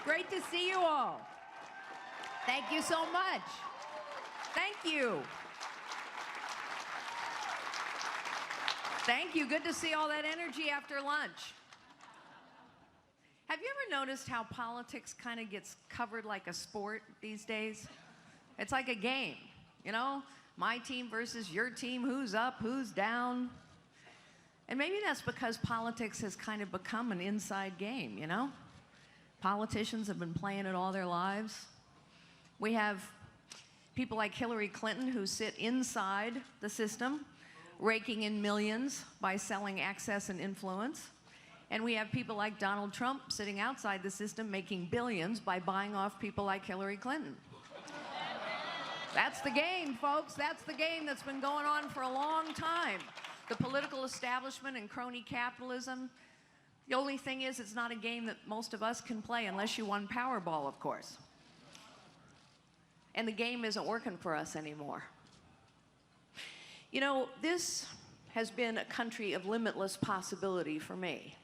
Great to see you all. Thank you so much. Thank you. Thank you. Good to see all that energy after lunch. Have you ever noticed how politics kind of gets covered like a sport these days? It's like a game, you know? My team versus your team, who's up, who's down. And maybe that's because politics has kind of become an inside game, you know? Politicians have been playing it all their lives. We have people like Hillary Clinton who sit inside the system, raking in millions by selling access and influence. And we have people like Donald Trump sitting outside the system making billions by buying off people like Hillary Clinton. That's the game, folks. That's the game that's been going on for a long time. The political establishment and crony capitalism. The only thing is, it's not a game that most of us can play unless you won Powerball, of course. And the game isn't working for us anymore. You know, this has been a country of limitless possibility for me.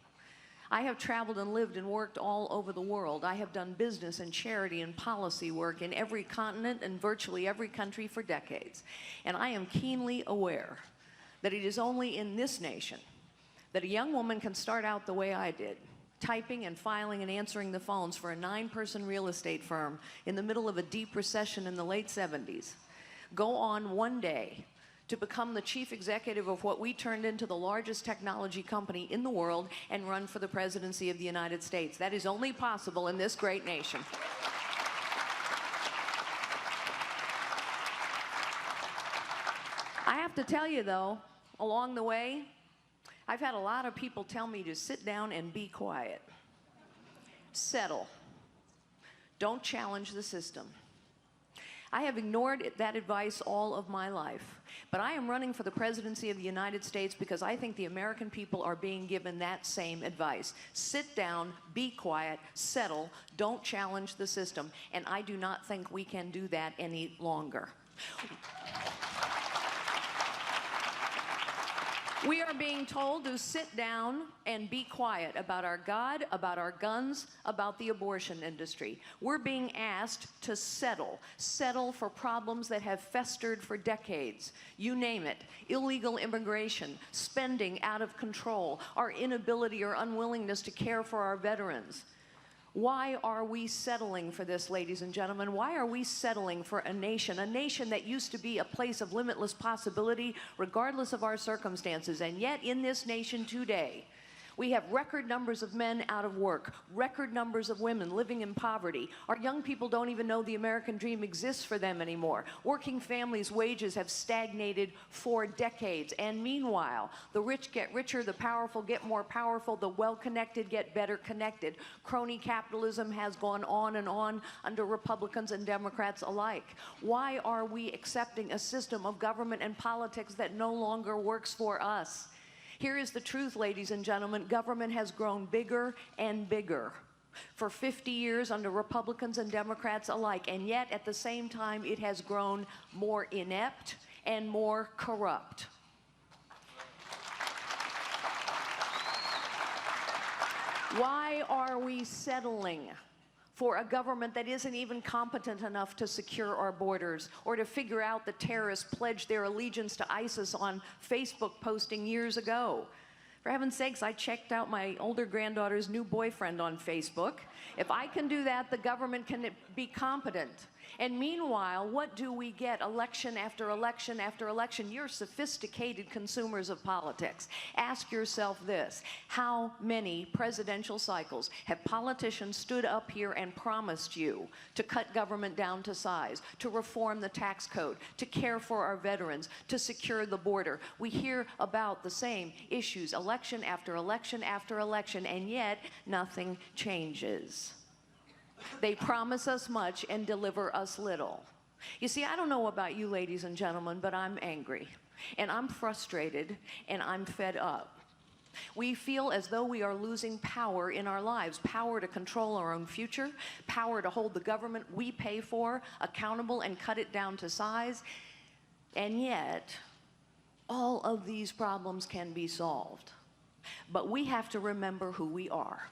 I have traveled and lived and worked all over the world. I have done business and charity and policy work in every continent and virtually every country for decades. And I am keenly aware that it is only in this nation that a young woman can start out the way I did, typing and filing and answering the phones for a 9-person real estate firm in the middle of a deep recession in the late 70s, go on one day to become the chief executive of what we turned into the largest technology company in the world and run for the presidency of the United States. That is only possible in this great nation. I have to tell you, though, along the way, I've had a lot of people tell me to sit down and be quiet. Settle. Don't challenge the system. I have ignored that advice all of my life, but I am running for the presidency of the United States because I think the American people are being given that same advice. Sit down, be quiet, settle, don't challenge the system, and I do not think we can do that any longer. We are being told to sit down and be quiet about our God, about our guns, about the abortion industry. We're being asked to settle for problems that have festered for decades. You name it: illegal immigration, spending out of control, our inability or unwillingness to care for our veterans. Why are we settling for this, ladies and gentlemen? Why are we settling for a nation that used to be a place of limitless possibility, regardless of our circumstances? And yet, in this nation today, we have record numbers of men out of work, record numbers of women living in poverty. Our young people don't even know the American dream exists for them anymore. Working families' wages have stagnated for decades. And meanwhile, the rich get richer, the powerful get more powerful, the well-connected get better connected. Crony capitalism has gone on and on under Republicans and Democrats alike. Why are we accepting a system of government and politics that no longer works for us? Here is the truth, ladies and gentlemen. Government has grown bigger and bigger for 50 years under Republicans and Democrats alike, and yet at the same time it has grown more inept and more corrupt. Why are we settling for a government that isn't even competent enough to secure our borders or to figure out that terrorists pledged their allegiance to ISIS on Facebook posting years ago? For heaven's sakes, I checked out my older granddaughter's new boyfriend on Facebook. If I can do that, the government can be competent. And meanwhile, what do we get election after election after election? You're sophisticated consumers of politics. Ask yourself this: how many presidential cycles have politicians stood up here and promised you to cut government down to size, to reform the tax code, to care for our veterans, to secure the border? We hear about the same issues election after election after election, and yet nothing changes. They promise us much and deliver us little. You see, I don't know about you, ladies and gentlemen, but I'm angry, and I'm frustrated, and I'm fed up. We feel as though we are losing power in our lives, power to control our own future, power to hold the government we pay for accountable and cut it down to size. And yet, all of these problems can be solved. But we have to remember who we are.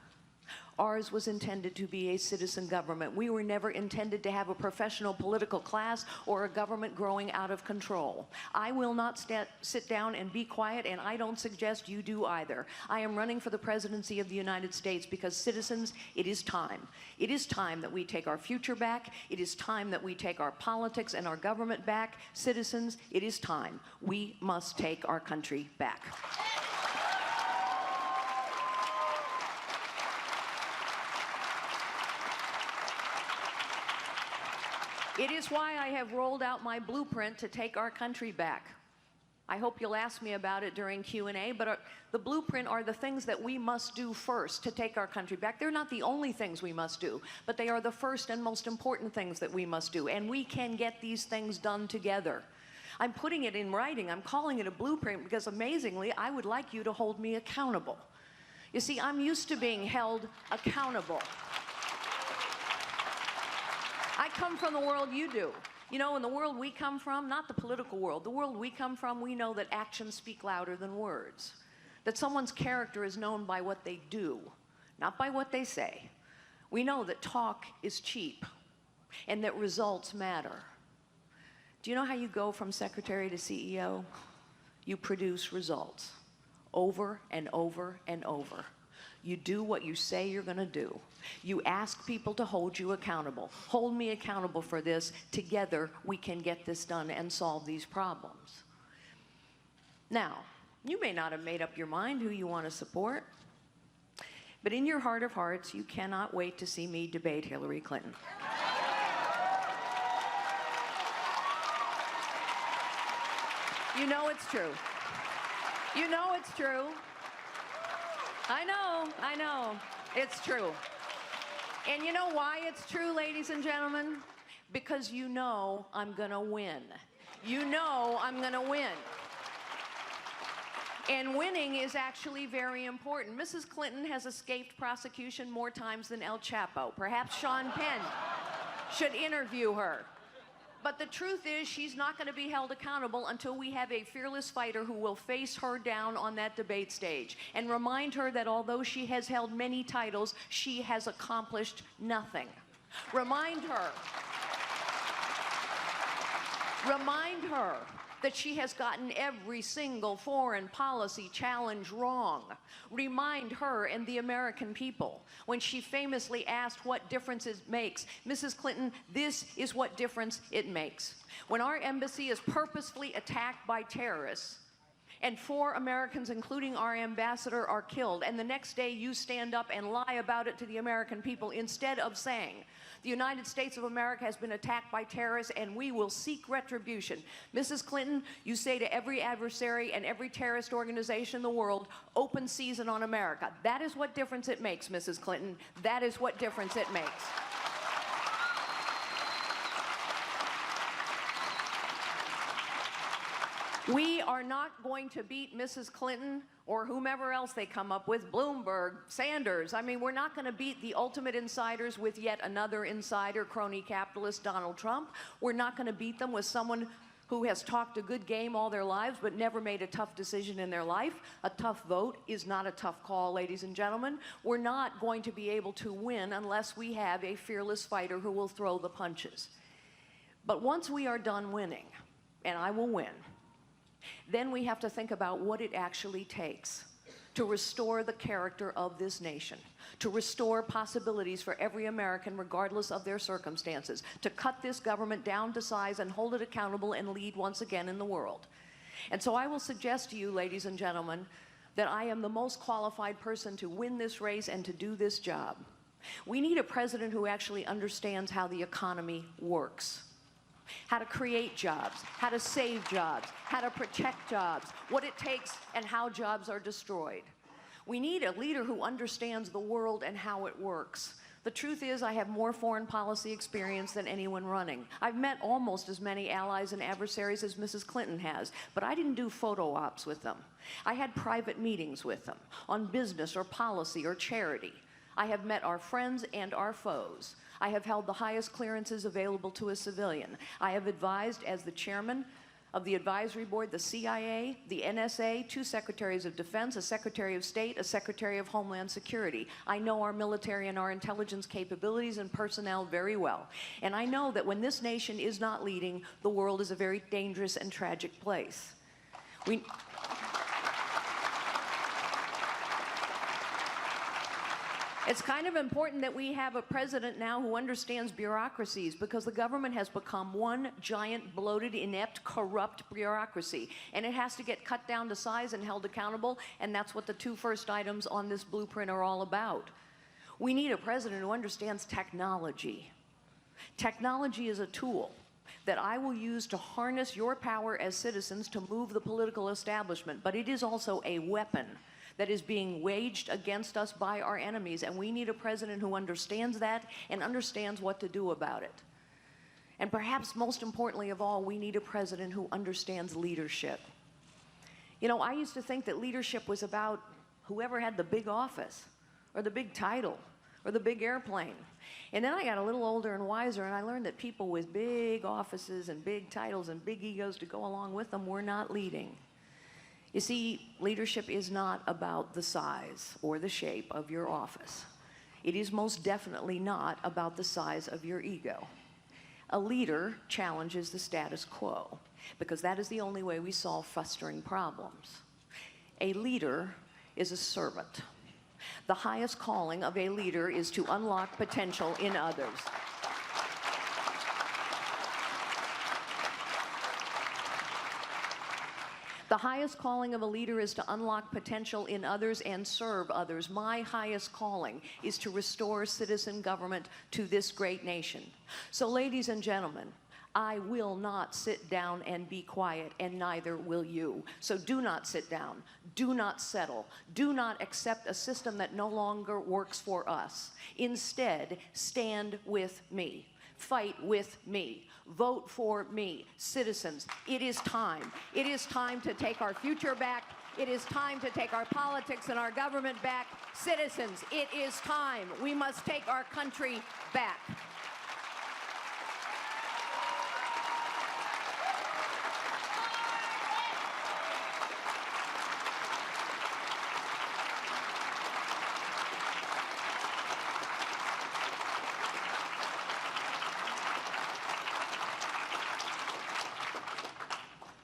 Ours was intended to be a citizen government. We were never intended to have a professional political class or a government growing out of control. I will not sit down and be quiet, and I don't suggest you do either. I am running for the presidency of the United States because, citizens, it is time. It is time that we take our future back. It is time that we take our politics and our government back. Citizens, it is time. We must take our country back. It is why I have rolled out my blueprint to take our country back. I hope you'll ask me about it during Q&A, but the blueprint are the things that we must do first to take our country back. They're not the only things we must do, but they are the first and most important things that we must do, and we can get these things done together. I'm putting it in writing. I'm calling it a blueprint because, amazingly, I would like you to hold me accountable. You see, I'm used to being held accountable. I come from the world you do. You know, in the world we come from, not the political world, the world we come from, we know that actions speak louder than words. That someone's character is known by what they do, not by what they say. We know that talk is cheap and that results matter. Do you know how you go from secretary to CEO? You produce results over and over and over. You do what you say you're going to do. You ask people to hold you accountable. Hold me accountable for this. Together, we can get this done and solve these problems. Now, you may not have made up your mind who you want to support, but in your heart of hearts, you cannot wait to see me debate Hillary Clinton. You know it's true. You know it's true. I know, it's true. And you know why it's true, ladies and gentlemen? Because you know I'm gonna win. You know I'm gonna win. And winning is actually very important. Mrs. Clinton has escaped prosecution more times than El Chapo. Perhaps Sean Penn should interview her. But the truth is, she's not going to be held accountable until we have a fearless fighter who will face her down on that debate stage and remind her that although she has held many titles, she has accomplished nothing. Remind her that she has gotten every single foreign policy challenge wrong. Remind her and the American people when she famously asked what difference it makes. Mrs. Clinton, this is what difference it makes. When our embassy is purposefully attacked by terrorists, and 4 Americans, including our ambassador, are killed, and the next day you stand up and lie about it to the American people instead of saying, the United States of America has been attacked by terrorists and we will seek retribution. Mrs. Clinton, you say to every adversary and every terrorist organization in the world, open season on America. That is what difference it makes, Mrs. Clinton. That is what difference it makes. We are not going to beat Mrs. Clinton or whomever else they come up with, Bloomberg, Sanders. I mean, we're not going to beat the ultimate insiders with yet another insider, crony capitalist, Donald Trump. We're not going to beat them with someone who has talked a good game all their lives but never made a tough decision in their life. A tough vote is not a tough call, ladies and gentlemen. We're not going to be able to win unless we have a fearless fighter who will throw the punches. But once we are done winning, and I will win, then we have to think about what it actually takes to restore the character of this nation, to restore possibilities for every American regardless of their circumstances, to cut this government down to size and hold it accountable and lead once again in the world. And so I will suggest to you, ladies and gentlemen, that I am the most qualified person to win this race and to do this job. We need a president who actually understands how the economy works. How to create jobs, how to save jobs, how to protect jobs, what it takes and how jobs are destroyed. We need a leader who understands the world and how it works. The truth is, I have more foreign policy experience than anyone running. I've met almost as many allies and adversaries as Mrs. Clinton has, but I didn't do photo ops with them. I had private meetings with them on business or policy or charity. I have met our friends and our foes. I have held the highest clearances available to a civilian. I have advised as the chairman of the advisory board, the CIA, the NSA, 2 secretaries of defense, a secretary of state, a secretary of homeland security. I know our military and our intelligence capabilities and personnel very well. And I know that when this nation is not leading, the world is a very dangerous and tragic place. It's kind of important that we have a president now who understands bureaucracies, because the government has become one giant, bloated, inept, corrupt bureaucracy. And it has to get cut down to size and held accountable, and that's what the 2 first items on this blueprint are all about. We need a president who understands technology. Technology is a tool that I will use to harness your power as citizens to move the political establishment, but it is also a weapon that is being waged against us by our enemies, and we need a president who understands that and understands what to do about it. And perhaps most importantly of all, we need a president who understands leadership. You know, I used to think that leadership was about whoever had the big office, or the big title, or the big airplane. And then I got a little older and wiser, and I learned that people with big offices and big titles and big egos to go along with them were not leading. You see, leadership is not about the size or the shape of your office. It is most definitely not about the size of your ego. A leader challenges the status quo, because that is the only way we solve festering problems. A leader is a servant. The highest calling of a leader is to unlock potential in others. The highest calling of a leader is to unlock potential in others and serve others. My highest calling is to restore citizen government to this great nation. So, ladies and gentlemen, I will not sit down and be quiet, and neither will you. So do not sit down. Do not settle. Do not accept a system that no longer works for us. Instead, stand with me. Fight with me. Vote for me. Citizens, it is time. It is time to take our future back. It is time to take our politics and our government back. Citizens, it is time. We must take our country back.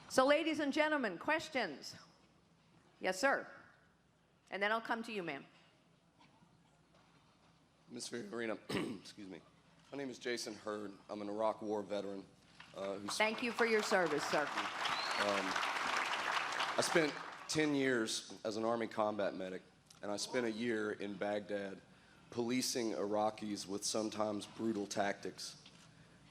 So, ladies and gentlemen, questions? Yes, sir. And then I'll come to you, ma'am. Ms. Fiorina, excuse me. My name is Jason Hurd. I'm an Iraq War veteran. Thank you for your service, sir. I spent 10 years as an Army combat medic, and I spent a year in Baghdad policing Iraqis with sometimes brutal tactics.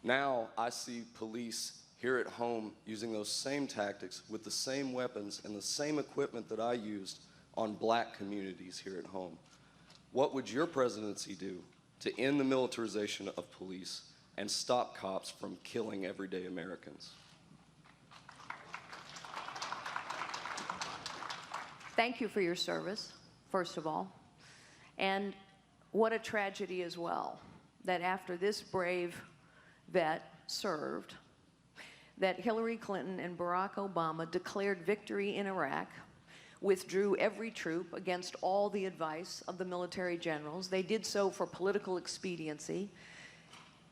Now I see police here at home using those same tactics with the same weapons and the same equipment that I used on black communities here at home. What would your presidency do to end the militarization of police and stop cops from killing everyday Americans? Thank you for your service, first of all. And what a tragedy as well, that after this brave vet served, that Hillary Clinton and Barack Obama declared victory in Iraq, withdrew every troop against all the advice of the military generals. They did so for political expediency,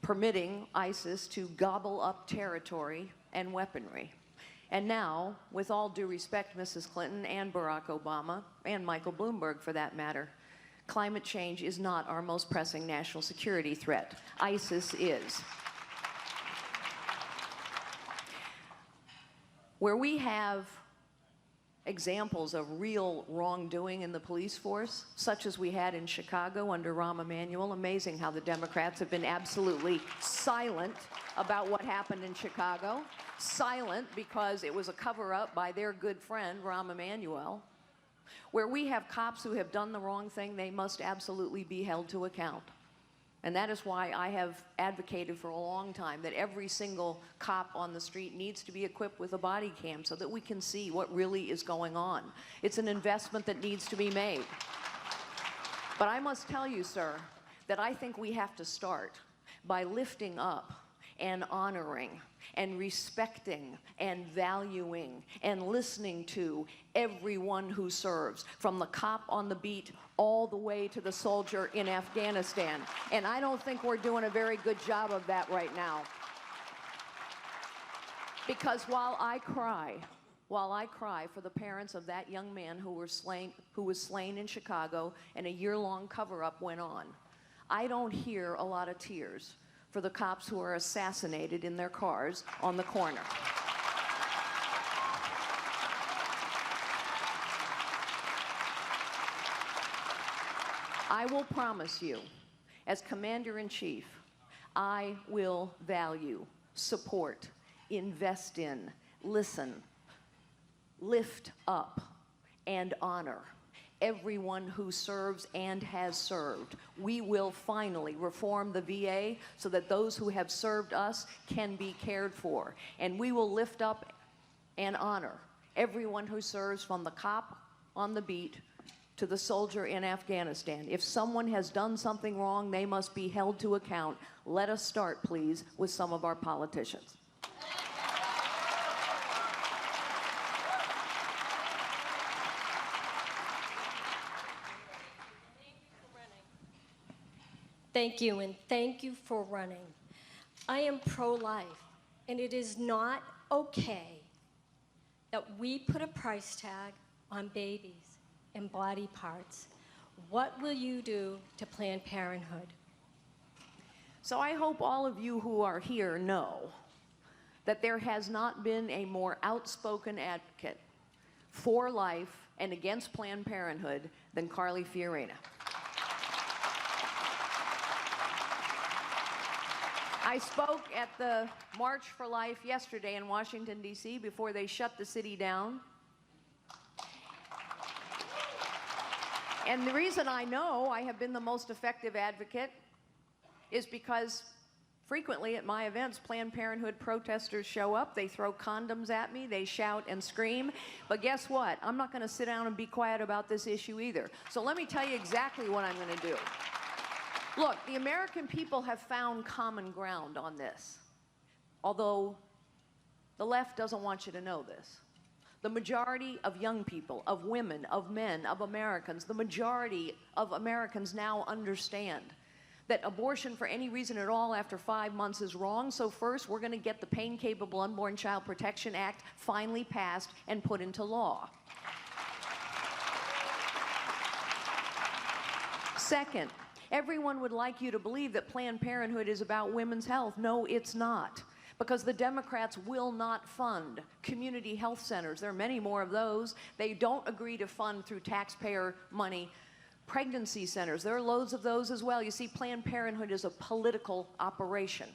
permitting ISIS to gobble up territory and weaponry. And now, with all due respect, Mrs. Clinton and Barack Obama, and Michael Bloomberg for that matter, climate change is not our most pressing national security threat. ISIS is. Where we have examples of real wrongdoing in the police force, such as we had in Chicago under Rahm Emanuel, amazing how the Democrats have been absolutely silent about what happened in Chicago, silent because it was a cover-up by their good friend, Rahm Emanuel. Where we have cops who have done the wrong thing, they must absolutely be held to account. And that is why I have advocated for a long time that every single cop on the street needs to be equipped with a body cam so that we can see what really is going on. It's an investment that needs to be made. But I must tell you, sir, that I think we have to start by lifting up and honoring and respecting and valuing and listening to everyone who serves, from the cop on the beat all the way to the soldier in Afghanistan. And I don't think we're doing a very good job of that right now. Because while I cry for the parents of that young man who was slain in Chicago and a year-long cover-up went on, I don't hear a lot of tears for the cops who are assassinated in their cars on the corner. I will promise you, as Commander-in-Chief, I will value, support, invest in, listen, lift up, and honor everyone who serves and has served. We will finally reform the VA so that those who have served us can be cared for. And we will lift up and honor everyone who serves, from the cop on the beat to the soldier in Afghanistan. If someone has done something wrong, they must be held to account. Let us start, please, with some of our politicians. Thank you, and thank you for running. I am pro-life, and it is not okay that we put a price tag on babies and body parts. What will you do to Planned Parenthood? So I hope all of you who are here know that there has not been a more outspoken advocate for life and against Planned Parenthood than Carly Fiorina. I spoke at the March for Life yesterday in Washington, D.C. before they shut the city down. And the reason I know I have been the most effective advocate is because frequently at my events, Planned Parenthood protesters show up, they throw condoms at me, they shout and scream. But guess what? I'm not going to sit down and be quiet about this issue either. So let me tell you exactly what I'm going to do. Look, the American people have found common ground on this, although the left doesn't want you to know this. The majority of young people, of women, of men, of Americans, the majority of Americans now understand that abortion for any reason at all after 5 months is wrong. So first, we're going to get the Pain-Capable Unborn Child Protection Act finally passed and put into law. Second, everyone would like you to believe that Planned Parenthood is about women's health. No, it's not. Because the Democrats will not fund community health centers. There are many more of those. They don't agree to fund through taxpayer money pregnancy centers. There are loads of those as well. You see, Planned Parenthood is a political operation.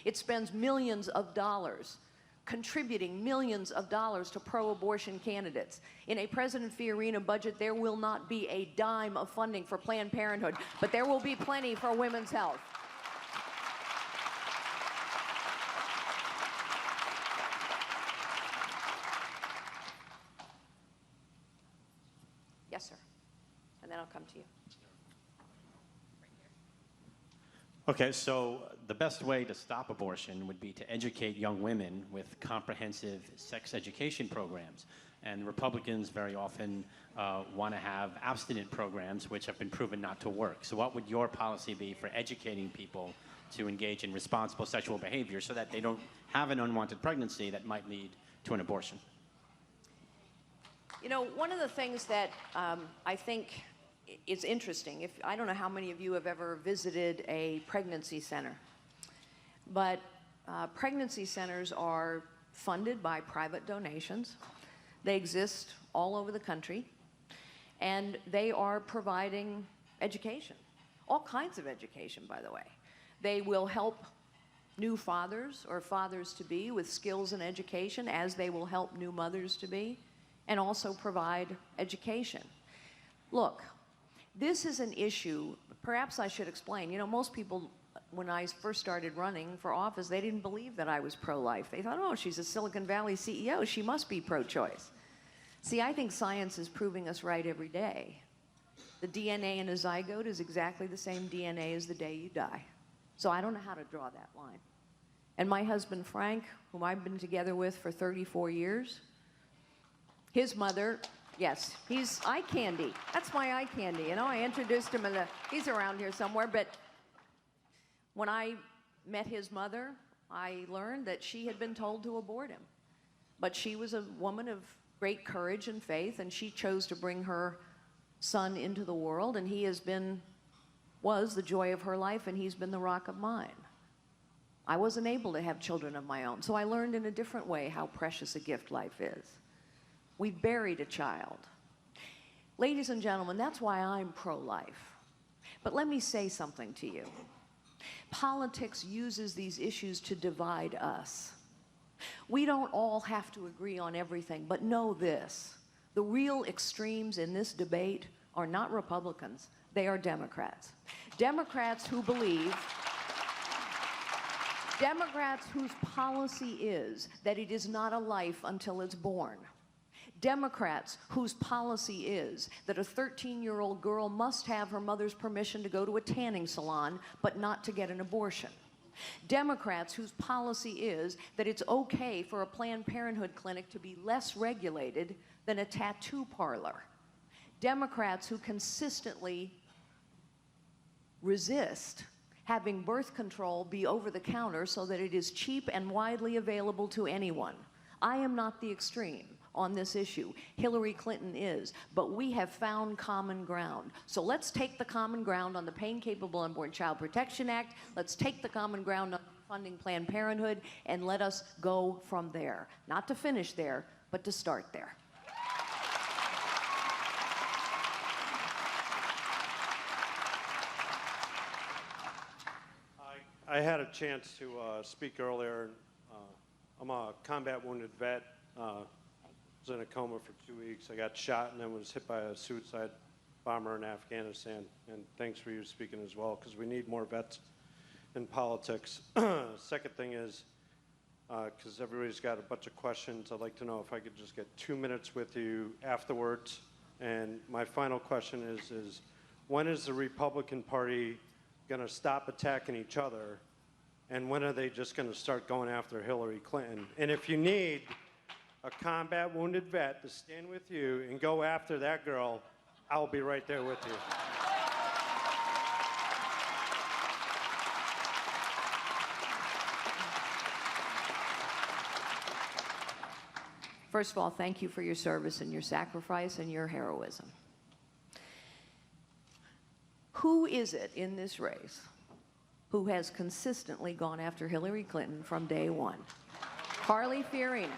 It spends millions of dollars, contributing millions of dollars to pro-abortion candidates. In a President Fiorina budget, there will not be a dime of funding for Planned Parenthood, but there will be plenty for women's health. Yes, sir. And then I'll come to you. Okay, so the best way to stop abortion would be to educate young women with comprehensive sex education programs. And Republicans very often want to have abstinent programs, which have been proven not to work. So what would your policy be for educating people to engage in responsible sexual behavior so that they don't have an unwanted pregnancy that might lead to an abortion? You know, one of the things that I think is interesting, I don't know how many of you have ever visited a pregnancy center, but pregnancy centers are funded by private donations. They exist all over the country, and they are providing education, all kinds of education, by the way. They will help new fathers or fathers-to-be with skills and education, as they will help new mothers-to-be, and also provide education. Look, this is an issue, perhaps I should explain. You know, most people, when I first started running for office, they didn't believe that I was pro-life. They thought, oh, she's a Silicon Valley CEO, she must be pro-choice. See, I think science is proving us right every day. The DNA in a zygote is exactly the same DNA as the day you die. So I don't know how to draw that line. And my husband, Frank, whom I've been together with for 34 years, his mother, yes, he's eye candy. That's my eye candy. You know, I introduced him, he's around here somewhere, but when I met his mother, I learned that she had been told to abort him. But she was a woman of great courage and faith, and she chose to bring her son into the world, and he was the joy of her life, and he's been the rock of mine. I wasn't able to have children of my own, so I learned in a different way how precious a gift life is. We buried a child. Ladies and gentlemen, that's why I'm pro-life. But let me say something to you. Politics uses these issues to divide us. We don't all have to agree on everything, but know this. The real extremes in this debate are not Republicans, they are Democrats. Democrats whose policy is that it is not a life until it's born. Democrats whose policy is that a 13-year-old girl must have her mother's permission to go to a tanning salon, but not to get an abortion. Democrats whose policy is that it's okay for a Planned Parenthood clinic to be less regulated than a tattoo parlor. Democrats who consistently resist having birth control be over the counter so that it is cheap and widely available to anyone. I am not the extreme on this issue. Hillary Clinton is, but we have found common ground. So let's take the common ground on the Pain Capable Unborn Child Protection Act. Let's take the common ground on funding Planned Parenthood, and let us go from there. Not to finish there, but to start there. I had a chance to speak earlier. I'm a combat wounded vet. Was in a coma for 2 weeks. I got shot and then was hit by a suicide bomber in Afghanistan. And thanks for you speaking as well, because we need more vets in politics. Second thing is, because everybody's got a bunch of questions, I'd like to know if I could just get 2 minutes with you afterwards. And my final question is when is the Republican Party going to stop attacking each other? And when are they just going to start going after Hillary Clinton? And if you need a combat wounded vet to stand with you and go after that girl, I'll be right there with you. First of all, thank you for your service and your sacrifice and your heroism. Who is it in this race who has consistently gone after Hillary Clinton from day one? Carly Fiorina.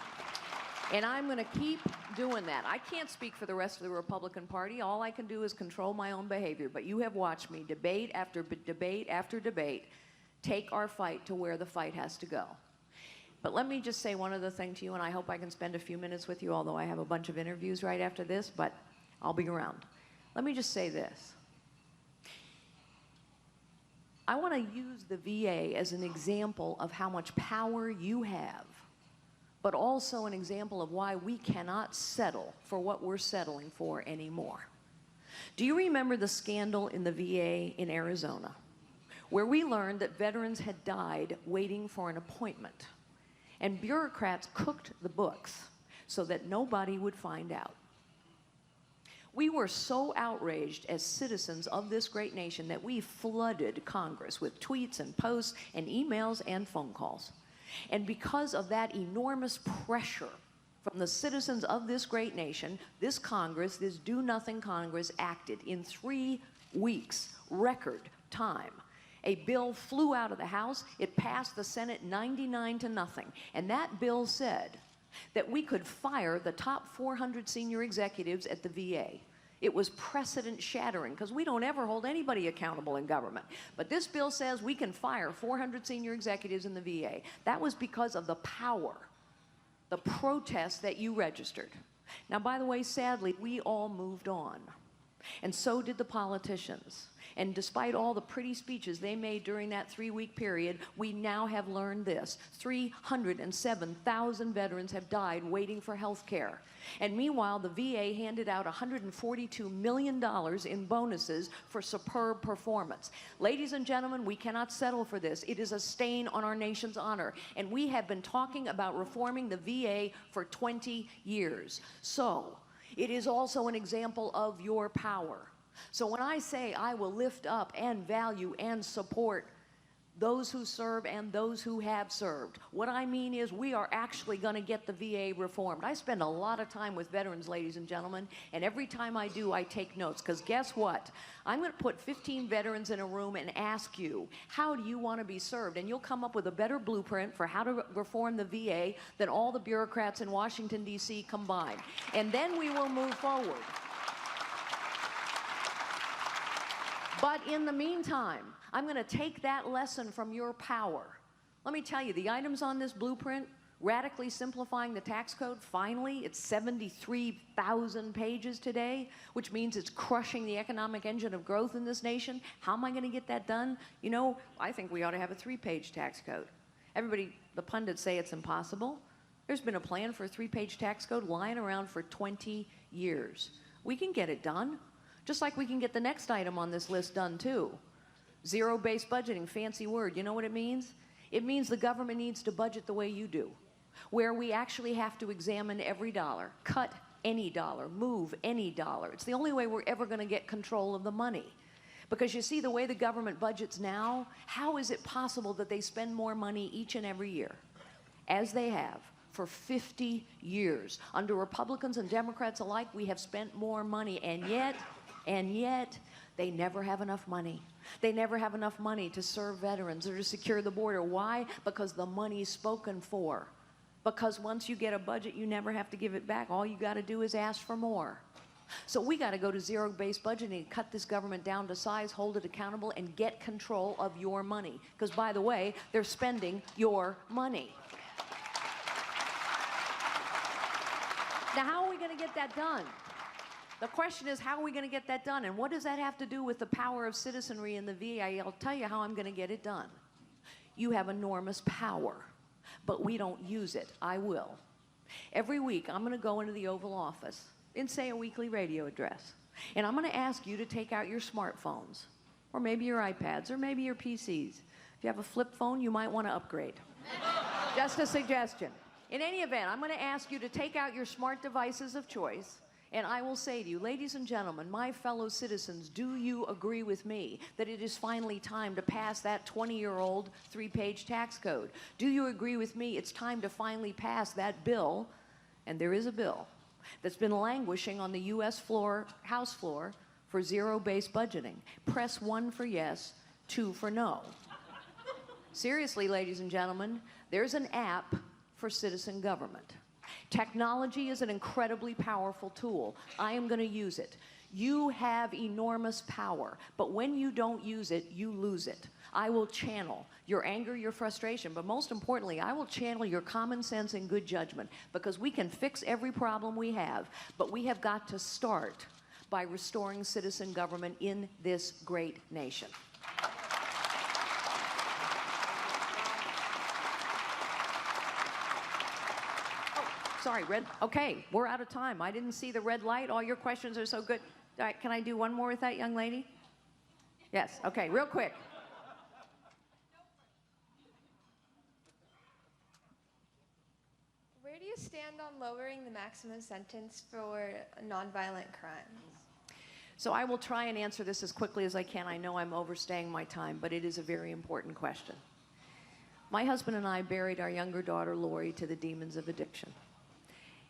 And I'm going to keep doing that. I can't speak for the rest of the Republican Party. All I can do is control my own behavior. But you have watched me debate after debate after debate take our fight to where the fight has to go. But let me just say one other thing to you, and I hope I can spend a few minutes with you, although I have a bunch of interviews right after this, but I'll be around. Let me just say this. I want to use the VA as an example of how much power you have, but also an example of why we cannot settle for what we're settling for anymore. Do you remember the scandal in the VA in Arizona, where we learned that veterans had died waiting for an appointment, and bureaucrats cooked the books so that nobody would find out? We were so outraged as citizens of this great nation that we flooded Congress with tweets and posts and emails and phone calls. And because of that enormous pressure from the citizens of this great nation, this Congress, this do-nothing Congress, acted in 3 weeks, record time. A bill flew out of the House. It passed the Senate 99-0. And that bill said that we could fire the top 400 senior executives at the VA. It was precedent-shattering, because we don't ever hold anybody accountable in government. But this bill says we can fire 400 senior executives in the VA. That was because of the power, the protest that you registered. Now, by the way, sadly, we all moved on. And so did the politicians. And despite all the pretty speeches they made during that 3-week period, we now have learned this. 307,000 veterans have died waiting for health care. And meanwhile, the VA handed out $142 million in bonuses for superb performance. Ladies and gentlemen, we cannot settle for this. It is a stain on our nation's honor. And we have been talking about reforming the VA for 20 years. So, it is also an example of your power. So when I say I will lift up and value and support those who serve and those who have served, what I mean is we are actually going to get the VA reformed. I spend a lot of time with veterans, ladies and gentlemen, and every time I do, I take notes, because guess what? I'm going to put 15 veterans in a room and ask you, how do you want to be served? And you'll come up with a better blueprint for how to reform the VA than all the bureaucrats in Washington, D.C. combined. And then we will move forward. But in the meantime, I'm going to take that lesson from your power. Let me tell you, the items on this blueprint, radically simplifying the tax code, finally, it's 73,000 pages today, which means it's crushing the economic engine of growth in this nation. How am I going to get that done? You know, I think we ought to have a 3-page tax code. Everybody, the pundits say it's impossible. There's been a plan for a 3-page tax code lying around for 20 years. We can get it done. Just like we can get the next item on this list done too. Zero-based budgeting, fancy word. You know what it means? It means the government needs to budget the way you do, where we actually have to examine every dollar, cut any dollar, move any dollar. It's the only way we're ever going to get control of the money. Because you see, the way the government budgets now, how is it possible that they spend more money each and every year, as they have for 50 years? Under Republicans and Democrats alike, we have spent more money, and yet, they never have enough money. They never have enough money to serve veterans or to secure the border. Why? Because the money's spoken for. Because once you get a budget, you never have to give it back. All you got to do is ask for more. So we got to go to zero-based budgeting, cut this government down to size, hold it accountable, and get control of your money. Because, by the way, they're spending your money. Now, how are we going to get that done? The question is, how are we going to get that done? And what does that have to do with the power of citizenry in the VA? I'll tell you how I'm going to get it done. You have enormous power, but we don't use it. I will. Every week, I'm going to go into the Oval Office and say a weekly radio address. And I'm going to ask you to take out your smartphones, or maybe your iPads, or maybe your PCs. If you have a flip phone, you might want to upgrade. Just a suggestion. In any event, I'm going to ask you to take out your smart devices of choice, and I will say to you, ladies and gentlemen, my fellow citizens, do you agree with me that it is finally time to pass that 20-year-old 3-page tax code? Do you agree with me it's time to finally pass that bill, and there is a bill, that's been languishing on the U.S. floor, House floor, for zero-based budgeting? Press 1 for yes, 2 for no. Seriously, ladies and gentlemen, there's an app for citizen government. Technology is an incredibly powerful tool. I am going to use it. You have enormous power, but when you don't use it, you lose it. I will channel your anger, your frustration, but most importantly, I will channel your common sense and good judgment, because we can fix every problem we have, but we have got to start by restoring citizen government in this great nation. Sorry, red. Okay, we're out of time. I didn't see the red light. All your questions are so good. All right, can I do one more with that young lady? Yes, okay, real quick. Where do you stand on lowering the maximum sentence for nonviolent crimes? So I will try and answer this as quickly as I can. I know I'm overstaying my time, but it is a very important question. My husband and I buried our younger daughter, Lori, to the demons of addiction.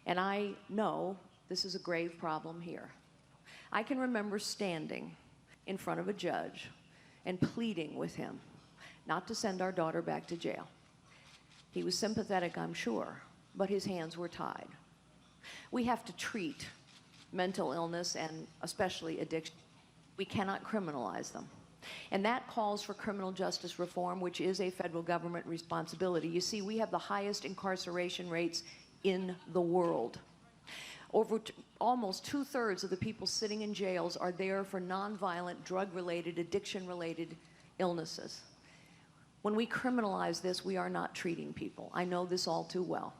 And I know this is a grave problem here. I can remember standing in front of a judge and pleading with him not to send our daughter back to jail. He was sympathetic, I'm sure, but his hands were tied. We have to treat mental illness and especially addiction. We cannot criminalize them. And that calls for criminal justice reform, which is a federal government responsibility. You see, we have the highest incarceration rates in the world. Almost 2/3 of the people sitting in jails are there for nonviolent, drug-related, addiction-related illnesses. When we criminalize this, we are not treating people. I know this all too well.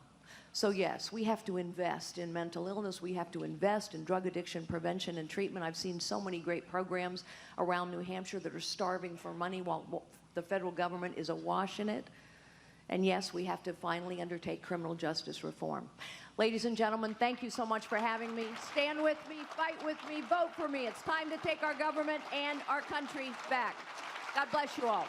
So yes, we have to invest in mental illness. We have to invest in drug addiction prevention and treatment. I've seen so many great programs around New Hampshire that are starving for money while the federal government is awash in it. And yes, we have to finally undertake criminal justice reform. Ladies and gentlemen, thank you so much for having me. Stand with me, fight with me, vote for me. It's time to take our government and our country back. God bless you all.